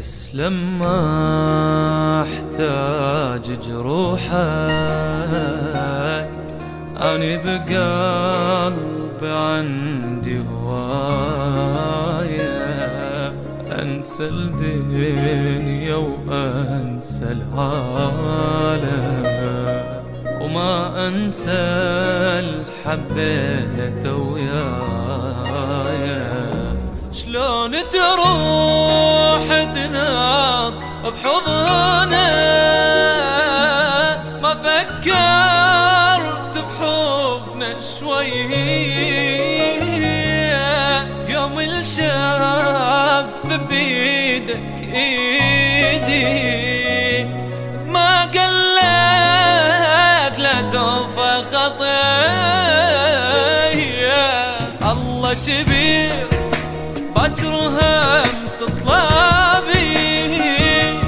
تسلم ما احتاج جروحك، اني بقلبي عندي هواية انسى الدنيا وانسى العالم، وما انسى الحبيت ويايا. شلون تروح تنام بحضنه، ما فكرت بحضنه شوية، يوم الشاف بيدك ايدي ما قلت لا توفى خطية. الله كبير باكر هم تطلع بي،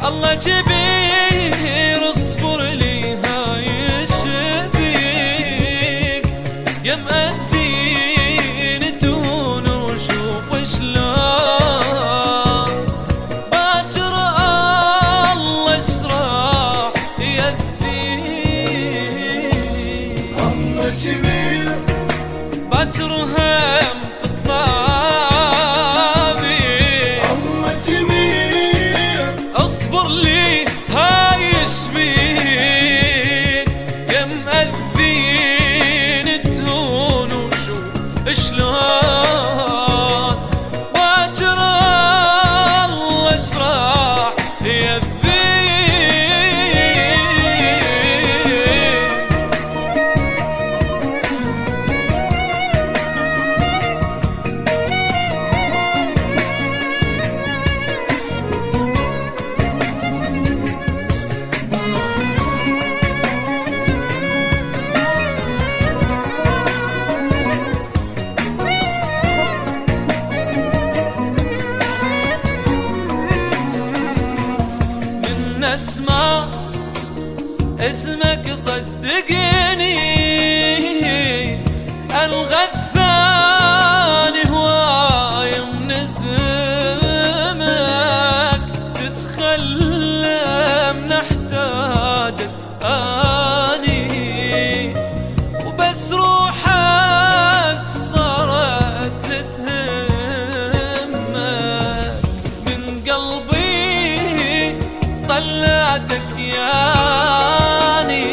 الله كبير اصبر لي هاي الشبيك، يا مأذين تون وشوف شلون باكر الله اشراح يذيك. الله كبير باكر هم تطلع اصبر لي هاي شبيك، يا مأذين تهون وشوف شلون باكر الله اشراح يذيك. اسمع اسمك صدقني، الغثاني هواي من اسمك، تتخلم نحتاجك اني، وبس روحك صارت تتهمك، من قلبي طلعتك ياني،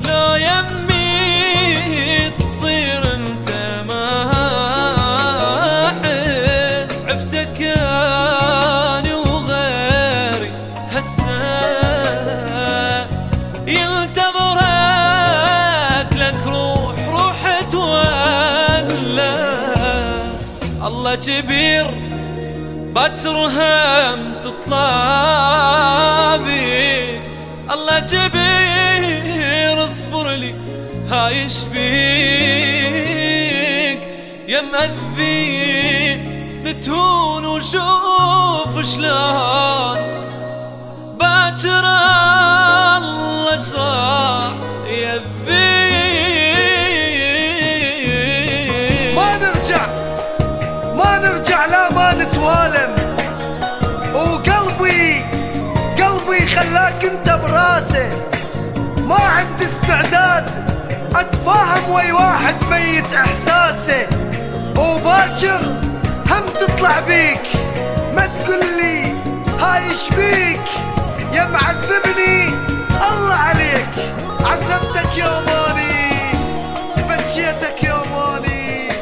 لو يمي تصير انت ما احس، عفتك اني وغيري هسه ينتظرك، لك روح تولى. الله كبير باكر هم تطلع بي، الله كبير اصبر لي هاي شبيك، يا مأذين تهون وشوف شلون باكر الله اشراح يذيك. ما نرجع لا ما نتوالم، وقلبي خلاك انت براسه، ما عندي استعداد اتفاهم ويا واحد ميت احساسه، وباكر هم تطلع بيك، ما تقولي هاي شبيك، يا معذبني الله عليك، عذبتك يوماني بكيتك يوماني.